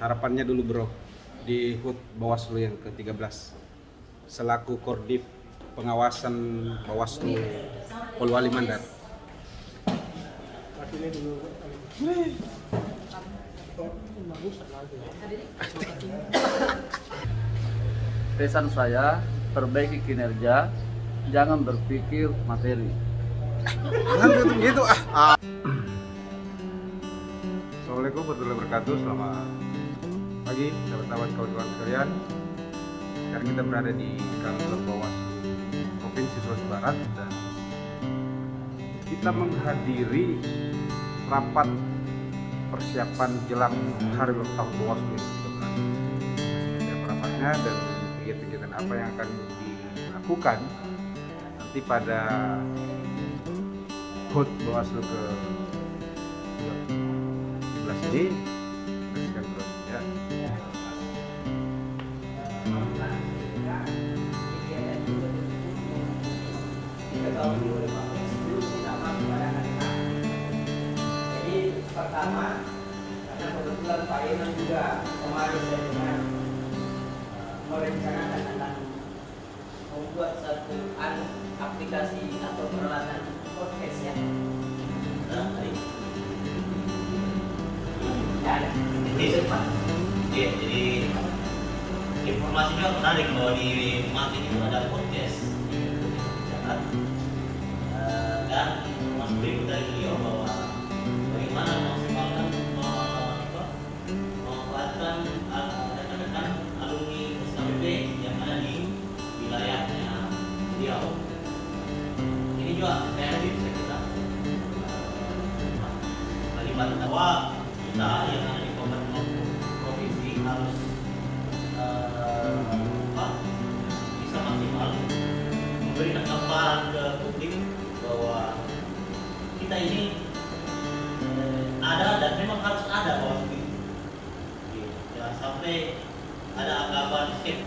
harapannya dulu bro di HUT Bawaslu yang ke-13 selaku Kordif pengawasan Bawaslu Polwali Mandar. Pesan saya, perbaiki kinerja, jangan berpikir materi. Jangan gitu ah. Assalamualaikum warahmatullahi wabarakatuh. Selamat pagi sahabat-sahabat kawan-kawan sekalian. Sekarang kita berada di kantor Bawaslu Provinsi Sulawesi Barat dan kita menghadiri rapat persiapan jelang hari ulang tahun Bawaslu yang ke-13. Setiap rapatnya dan kegiatan-kegiatan apa yang akan dilakukan nanti pada HUT Bawaslu ke-13 ini. Saksikan terus ya. Jadi pertama, karena kebetulan Pak Iman juga kemarin saya dengar merencanakan akan membuat satu aplikasi atau peralatan podcast ya. Jadi informasinya menarik bahwa di Mati itu ada podcast dan informasi berikut dari beliau bahwa bagaimana memaksimalkan memanfaatkan rekan-rekan alumni SKPP yang ada di wilayahnya beliau. Ini juga kreatif saya kira. Melibatkan bahwa kita yang ada di pemerintah provinsi harus bisa maksimal memberikan gambaran ke publik bahwa kita ini ada dan memang harus ada Bawaslu itu. Jangan sampai ada anggapan skip.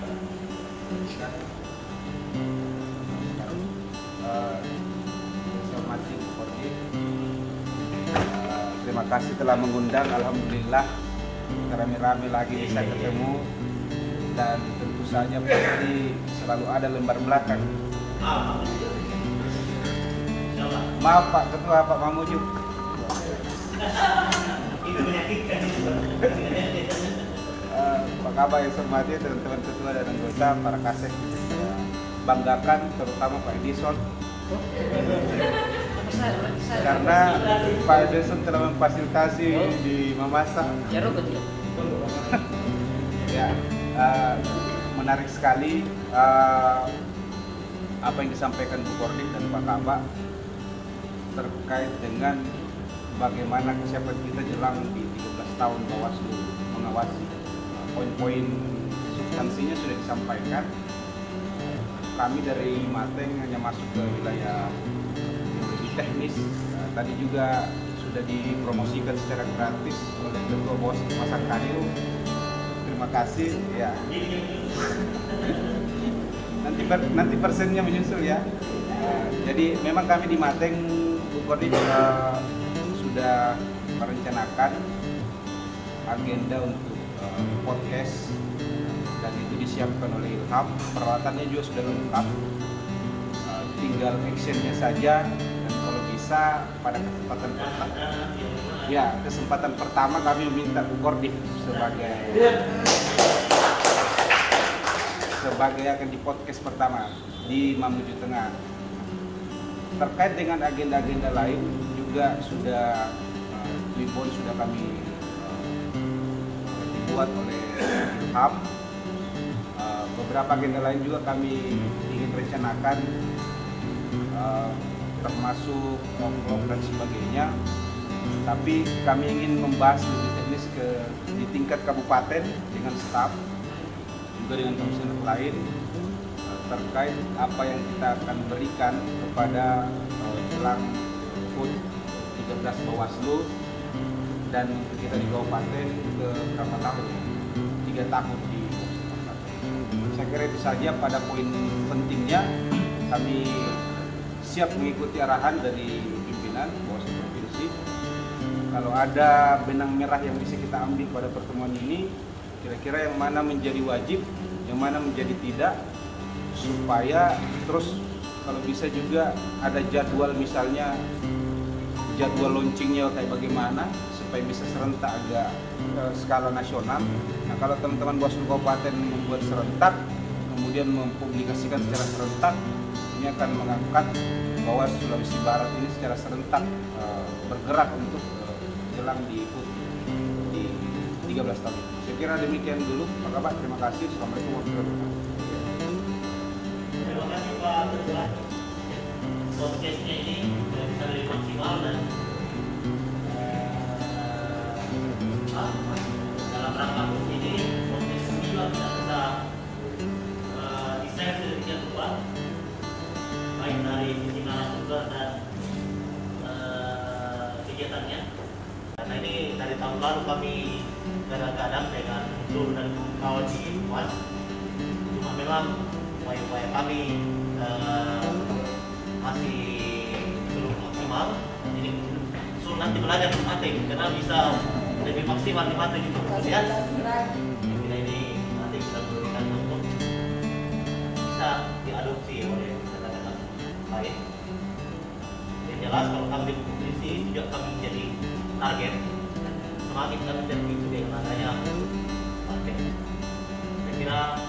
Terima kasih telah mengundang. Alhamdulillah rame-rame lagi bisa ketemu dan tentu saja pasti selalu ada lembar belakang. Maaf Pak Ketua, Pak Mamujuk. Itu menyakitkan. Pak Kabah yang saya hormati, teman-teman ketua dan anggota, para kasek, banggakan terutama Pak Edison. Karena Pak Edison telah memfasilitasi di memasak. Ya, menarik sekali apa yang disampaikan Bu Kordif dan Pak Kabah terkait dengan bagaimana kesiapan kita jelang di 13 tahun Bawaslu mengawasi. Poin-poin substansinya sudah disampaikan. Kami dari Mateng hanya masuk ke wilayah yang lebih teknis. Tadi juga sudah dipromosikan secara gratis oleh Ketua Bawaslu Pasangkayu. Terima kasih ya. Nanti persennya menyusul ya. Jadi memang kami di Mateng Bu Koordif sudah merencanakan agenda untuk podcast dan itu disiapkan oleh Ilham. Peralatannya juga sudah lengkap, tinggal actionnya saja. Dan kalau bisa pada kesempatan pertama kami meminta Bu Koordif sebagai akan di podcast pertama di Mamuju Tengah. Terkait dengan agenda-agenda lain juga sudah Libon sudah kami dibuat oleh Ilham. Beberapa agenda lain juga kami ingin rencanakan, termasuk vlog dan sebagainya. Tapi kami ingin membahas lebih teknis di tingkat kabupaten dengan staf, juga dengan komisioner lain terkait apa yang kita akan berikan kepada jelang HUT 13 Bawaslu dan untuk kita di kabupaten ke berapa tahun? 3 tahun di kabupaten. Saya kira itu saja pada poin pentingnya. Kami siap mengikuti arahan dari pimpinan Bawaslu Provinsi Kalau ada benang merah yang bisa kita ambil pada pertemuan ini, kira-kira yang mana menjadi wajib, yang mana menjadi tidak, supaya terus kalau bisa juga ada jadwal, misalnya jadwal launchingnya kayak bagaimana supaya bisa serentak agak skala nasional. Nah, kalau teman-teman Bawaslu Kabupaten membuat serentak, kemudian mempublikasikan secara serentak, ini akan mengangkat bahwa Sulawesi Barat ini secara serentak bergerak untuk jelang diikuti di 13 tahun. Saya kira demikian dulu, Pak Kabak. Terima kasih. Assalamualaikum warahmatullahi wabarakatuh. Terima kasih Pak Ketua. Podcastnya ini bisa lebih maksimal dan dalam rangka ini podcast ini juga kita bisa desain sedemikian rupa, baik dari sisi narasumber dan kegiatannya. Karena ini dari tahun lalu kami kadang-kadang dengan unsur dan kawan di UAS, cuma memang upaya-upaya kami masih belum maksimal. Jadi usul nanti belajar di materi karena bisa lebih maksimal di materi itu kemudian kita ini nanti kita berikan untuk bisa diadopsi oleh kata-kata lain. Yang jelas kalau kami di posisi juga kami jadi target, semakin kami terpicu dengan adanya target. Saya kira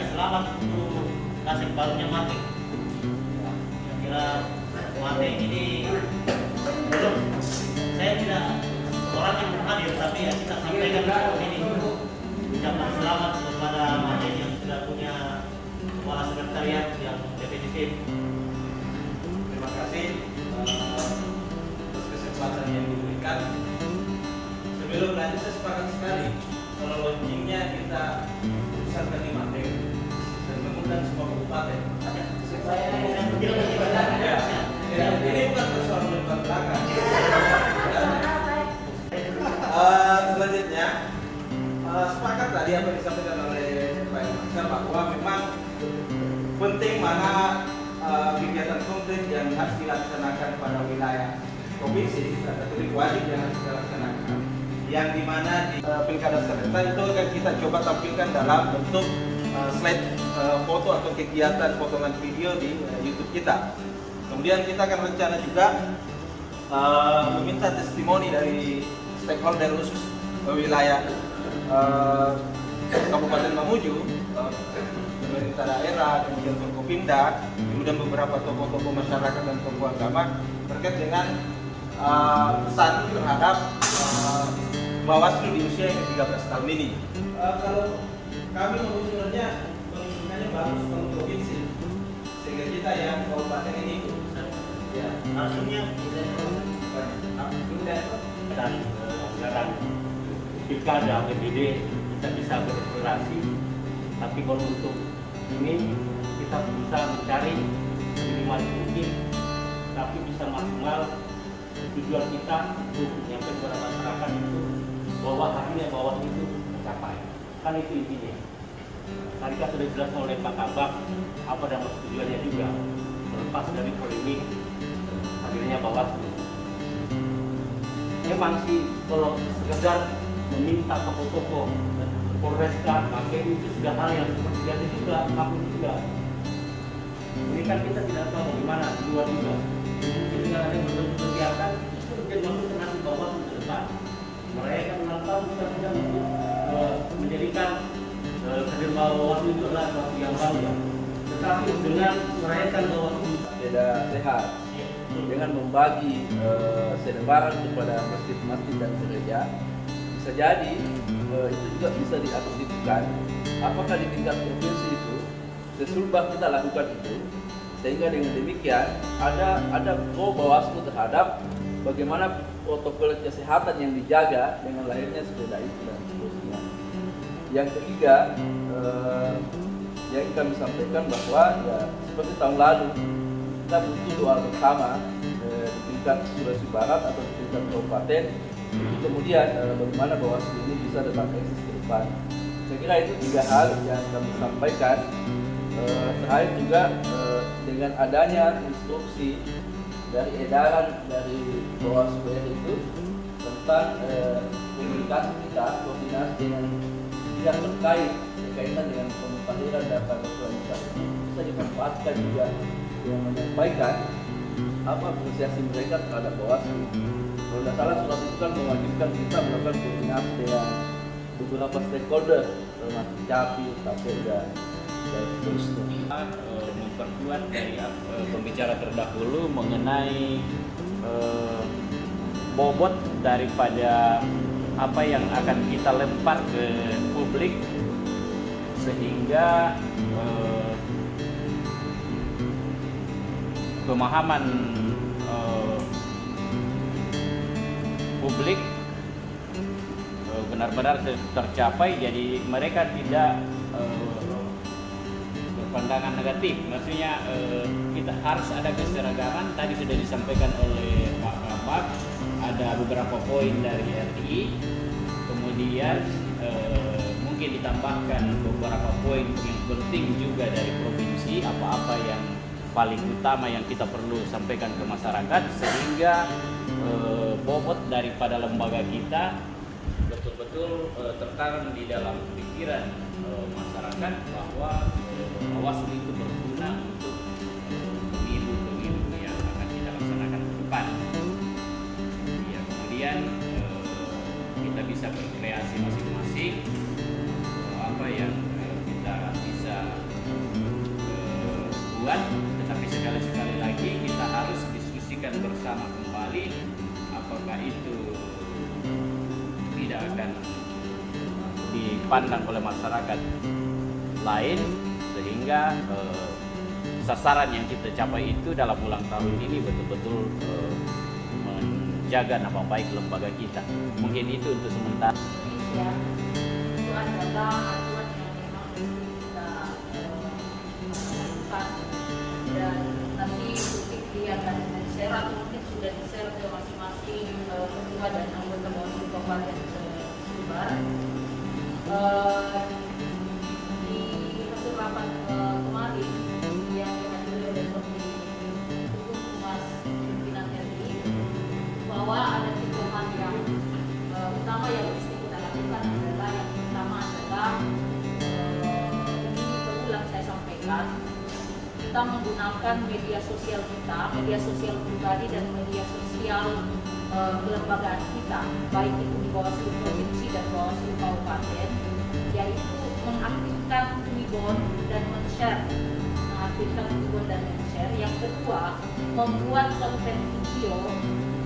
selamat untuk kasih barunya materi. Kira materi ini belum, saya tidak orang yang hadir, tapi ya kita sampaikan ini ucapan selamat kepada materi yang sudah punya kepala sekretariat yang definitif. Terima kasih atas kesempatan yang diberikan. Sebelum lanjut, saya sepakat sekali kalau launchingnya kita pusatkan di materi dan mengundang semua kabupaten. Ini bukan persoalan lebar belakang. Selanjutnya, sepakat tadi apa yang disampaikan oleh Pak Irmansyah bahwa memang penting mana kegiatan konkret yang harus dilaksanakan pada wilayah provinsi, atau wajib yang harus dilaksanakan. Yang dimana di pilkada serentak itu akan kita coba tampilkan dalam bentuk slide foto atau kegiatan potongan video di YouTube kita. Kemudian kita akan rencana juga meminta testimoni dari stakeholder khusus wilayah Kabupaten Mamuju, pemerintah daerah, kemudian Forkopimda, kemudian beberapa tokoh-tokoh masyarakat dan tokoh agama terkait dengan pesan terhadap Bawaslu di usia yang 13 tahun ini. Kalau kami mengusulnya pengusulannya bagus untuk provinsi, sehingga kita yang kabupaten ini ikut. Ya, Langsungnya dan anggaran pilkada PBD kita bisa bereksplorasi, tapi kalau untuk ini kita berusaha mencari minimal mungkin, tapi bisa maksimal. Tujuan kita untuk menyampaikan kepada masyarakat itu bahwa akhirnya bawah itu tercapai, kan itu intinya. Tadi kan sudah dijelaskan oleh Pak Kabak apa dan tujuannya juga, terlepas dari polemik akhirnya Bawaslu. Memang sih kalau sekedar meminta tokoh-tokoh Polresta, KPU itu sudah hal yang seperti biasa juga, makhluk juga. Ini kan kita tidak tahu bagaimana di luar juga. Mungkin dengan ada berbagai kegiatan itu menjadi makhluk nanti Bawaslu ke depan. Mereka menantang kita tidak untuk menjadikan kader Bawaslu itu adalah sesuatu yang baru ya. Tetapi dengan merayakan Bawaslu tidak sehat dengan membagi selebaran kepada masjid-masjid dan gereja, bisa jadi itu juga bisa diaktifkan. Apakah di tingkat provinsi itu sesulbah kita lakukan itu, sehingga dengan demikian ada pro Bawaslu terhadap bagaimana protokol kesehatan yang dijaga dengan lahirnya sepeda itu dan seterusnya. Yang ketiga, yang kami sampaikan bahwa ya seperti tahun lalu kita butuh doa bersama di tingkat Sulawesi Barat atau di tingkat kabupaten, kemudian bagaimana Bawaslu ini bisa tetap eksis ke depan. Saya kira itu 3 hal yang kami sampaikan. Terakhir juga dengan adanya instruksi dari edaran dari Bawaslu itu tentang komunikasi kita, koordinasi dengan pihak terkait berkaitan dengan pemutahiran data dokumentasi bisa dimanfaatkan juga yang menyampaikan apa apresiasi mereka terhadap Bawaslu. Kalau tidak salah surat itu kan mewajibkan kita melakukan koordinasi dengan beberapa stakeholder termasuk Capil, KPU dan seterusnya. Memperkuat dari pembicara terdahulu mengenai bobot daripada apa yang akan kita lempar ke publik sehingga pemahaman publik benar-benar tercapai, jadi mereka tidak berpandangan negatif. Maksudnya kita harus ada keseragaman. Tadi sudah disampaikan oleh Pak Kabak, ada beberapa poin dari RI, kemudian mungkin ditambahkan beberapa poin yang penting juga dari provinsi, apa-apa yang paling utama yang kita perlu sampaikan ke masyarakat, sehingga bobot daripada lembaga kita betul-betul tertanam di dalam pikiran masyarakat bahwa Bawaslu itu berguna untuk pemilu-pemilu yang akan kita laksanakan ke depan. Ya, kemudian kita bisa berkreasi masing-masing apa yang kita bisa buat, tetapi sekali-sekali lagi kita harus diskusikan bersama kembali apakah itu tidak akan dipandang oleh masyarakat lain, sehingga sasaran yang kita capai itu dalam ulang tahun ini betul-betul menjaga nama baik lembaga kita. Mungkin itu untuk sementara. Ya, itu adalah aturan yang memang kita lakukan, dan nanti publik lihat dan share atau mungkin sudah di-share ke masing-masing ketua dan anggota Bawaslu Kabupaten Sumbar. Di hasil rapat kemarin yang dihadiri oleh Komisi Hukum Humas Pimpinan RI, bahwa ada 3 hal yang utama yang mesti kita lakukan. Adalah yang pertama adalah ini berulang saya sampaikan, kita menggunakan media sosial kita, media sosial pribadi dan media sosial kelembagaan kita, baik itu di Bawaslu Provinsi dan Bawaslu Kabupaten, yaitu mengaktifkan Twigon dan men-share. Yang kedua, membuat konten video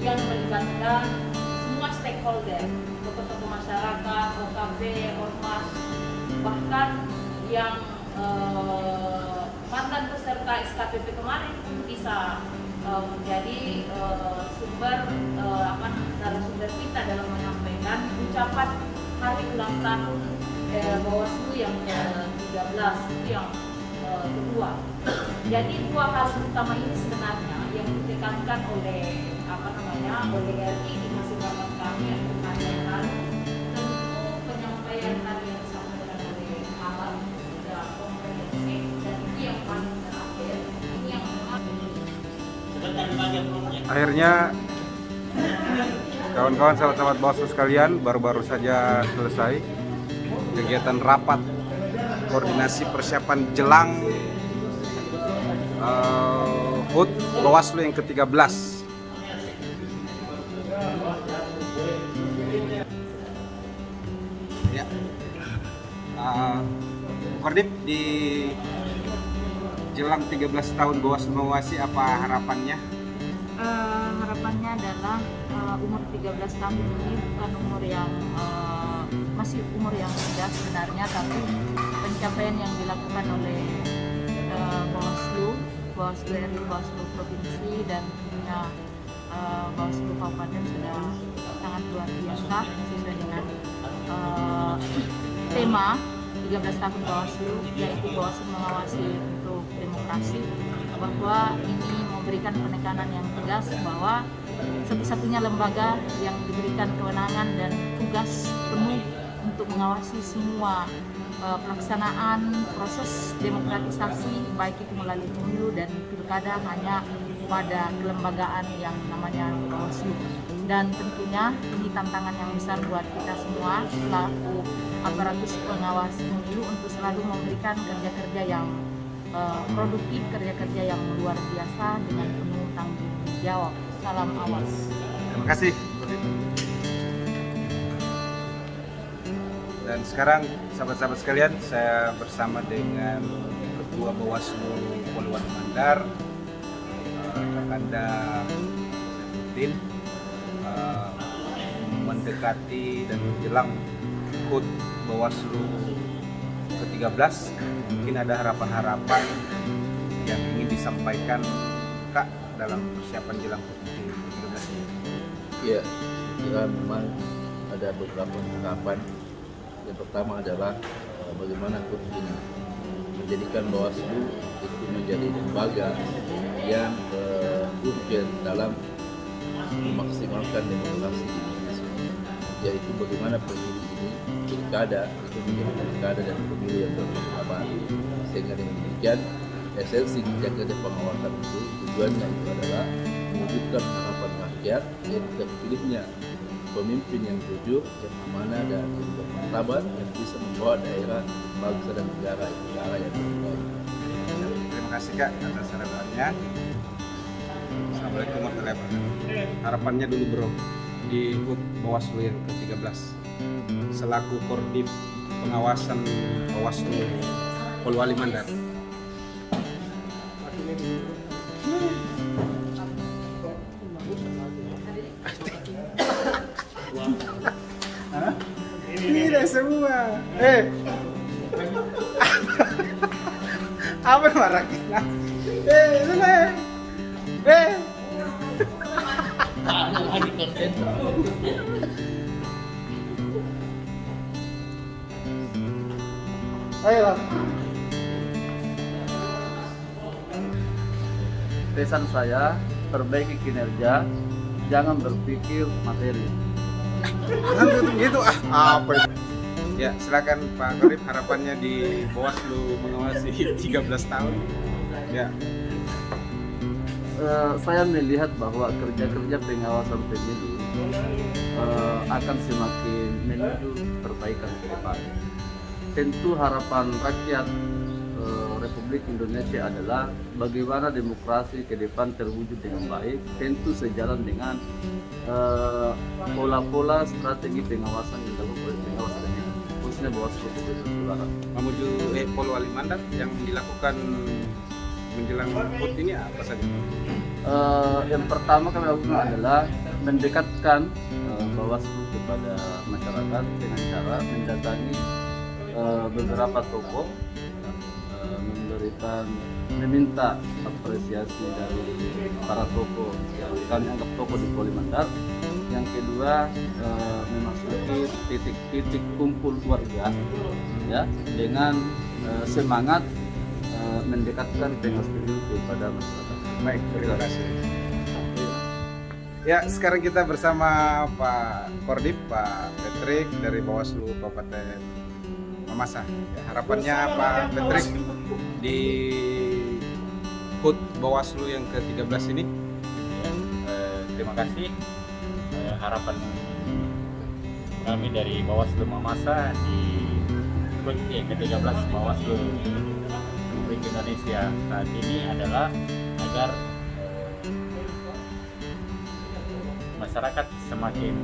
yang melibatkan semua stakeholder, tokoh-tokoh masyarakat, OKB, Ormas, bahkan yang mantan peserta SKPP kemarin pun bisa menjadi sumber narasumber kita dalam menyampaikan ucapan hari ulang tahun Bawaslu yang ke-13 itu yang kedua. Jadi 2 hal utama ini sebenarnya yang ditekankan oleh oleh RI di hasil rapat kami yang kemarin. Tentu penyampaian tadi yang disampaikan oleh Alam sudah komprehensif, dan itu yang paling terakhir. Ini yang akhirnya kawan-kawan sahabat-sahabat Bawaslu sekalian, baru-baru saja selesai kegiatan rapat koordinasi persiapan jelang HUT Bawaslu yang ke-13. Ya, Kordip, di jelang 13 tahun Bawaslu mengawasi, apa harapannya? Harapannya adalah umur 13 tahun ini bukan umur yang masih umur yang muda sebenarnya, tapi pencapaian yang dilakukan oleh Bawaslu RI, Bawaslu Provinsi, dan tentunya Bawaslu Kabupaten sudah sangat luar biasa sesuai dengan tema 13 tahun Bawaslu, yaitu Bawaslu mengawasi untuk demokrasi, bahwa ini memberikan penekanan yang tegas bahwa satu-satunya lembaga yang diberikan kewenangan dan tugas penuh untuk mengawasi semua pelaksanaan proses demokratisasi, baik itu melalui pemilu dan pilkada, hanya kepada kelembagaan yang namanya Bawaslu. Dan tentunya ini tantangan yang besar buat kita semua selaku aparatus pengawas pemilu untuk selalu memberikan kerja-kerja yang produktif, kerja-kerja yang luar biasa dengan penuh tanggung jawab. Salam awas. Terima kasih. Dan sekarang sahabat-sahabat sekalian, saya bersama dengan Ketua Bawaslu Polewali Mandar, Kakanda Saifuddin, mendekati dan menjelang HUT Bawaslu ke-13. Mungkin ada harapan-harapan yang ingin disampaikan Kak dalam persiapan jelang HUT ke-13 ini. Ya, memang ada beberapa harapan. Yang pertama adalah bagaimana HUT ini menjadikan Bawaslu itu menjadi lembaga yang urgen dalam memaksimalkan demokrasi di Indonesia, yaitu bagaimana pemilu ini, pilkada itu menjadi pilkada dan pemilu yang bermartabat, sehingga dengan demikian esensi kerja-kerja pengawasan itu tujuannya itu adalah mewujudkan harapan rakyat yang terpilihnya pemimpin yang jujur, yang amanah dan yang bermartabat, yang bisa membawa daerah, bangsa dan negara yang lebih baik. Terima kasih Kak atas harapannya. Assalamualaikum warahmatullahi wabarakatuh. Harapannya dulu bro di HUT Bawaslu yang ke-13 selaku Korbit pengawasan Bawaslu Polewali Mandar. Ini semua. Apa marah kita? Ada lagi konten. Ayo. Pesan saya, perbaiki kinerja, jangan berpikir materi. Gitu apa itu? Ya, silakan Pak Korib, harapannya di Bawaslu mengawasi 13 tahun. Ya. Saya melihat bahwa kerja-kerja pengawasan pemilu akan semakin menuju perbaikan ke depan. Tentu harapan rakyat Republik Indonesia adalah bagaimana demokrasi ke depan terwujud dengan baik, tentu sejalan dengan pola-pola strategi pengawasan yang dilakukan oleh pengawas pemilu, khususnya Bawaslu Suara. Menuju Polewali Mandar yang dilakukan menjelang HUT ini apa saja? Yang pertama kami lakukan adalah mendekatkan Bawaslu kepada masyarakat dengan cara mendatangi beberapa tokoh, meminta apresiasi dari para tokoh yang kami anggap tokoh di Polewali Mandar. Yang kedua, memasuki titik-titik kumpul warga, ya, dengan semangat mendekatkan pengawas pemilu kepada masyarakat. Baik, terima kasih. Ya, sekarang kita bersama Pak Kordip, Pak Patrick dari Bawaslu Kabupaten Mamasa. Ya, harapannya Pak Patrick di HUT Bawaslu yang ke-13 ini? Terima kasih. Harapan kami dari Bawaslu Mamasa di HUT yang ke-13 Bawaslu Republik Indonesia saat ini adalah agar masyarakat semakin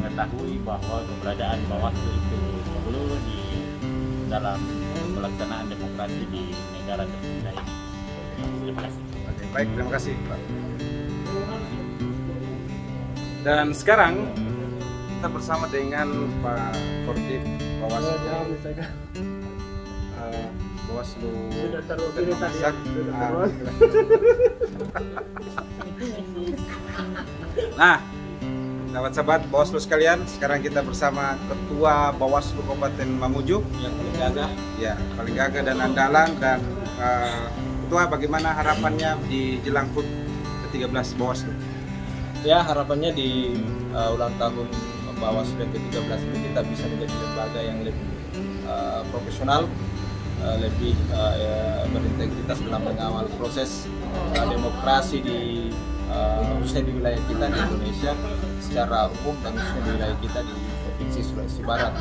mengetahui bahwa keberadaan Bawaslu itu perlu di dalam pelaksanaan demokrasi di negara tercinta ini. Terima kasih. Oke, baik, terima kasih Pak. Dan sekarang kita bersama dengan Pak Kordip Bawaslu. Bawaslu Sudah terlalu tadi. Nah, sahabat-sahabat Bawaslu sekalian, sekarang kita bersama Ketua Bawaslu Kabupaten Mamuju yang paling gagah, ya paling gagah dan andalan. Dan Ketua, bagaimana harapannya di jelang HUT ke-13 Bawaslu? Ya, harapannya di ulang tahun Bawaslu yang ke-13 ini kita bisa menjadi lembaga yang lebih profesional, lebih berintegritas dalam mengawal proses demokrasi di khususnya di wilayah kita di Indonesia secara umum dan khususnya di wilayah kita di Provinsi Sulawesi Barat.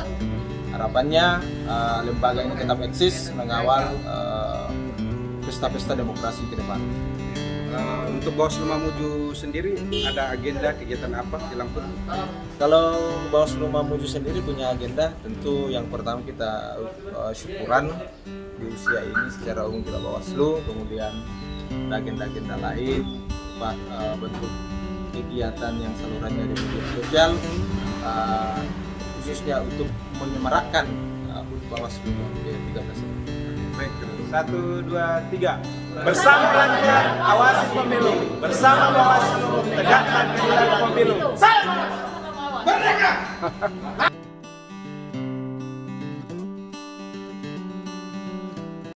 Harapannya lembaga ini tetap eksis mengawal pesta-pesta demokrasi ke depan. Untuk Bawaslu Mamuju sendiri ada agenda kegiatan apa di Lampung? Kalau Bawaslu Mamuju sendiri punya agenda, tentu yang pertama kita syukuran di usia ini secara umum kita Bawaslu, kemudian agenda-agenda lain, bentuk kegiatan yang salurannya di media sosial, khususnya untuk menyemarakkan Bawaslu ke 13 ini. Baik, 1, 2, 3. Bersama rakyat awasi pemilu, bersama Bawaslu tegakkan keadilan pemilu. Salam merdeka!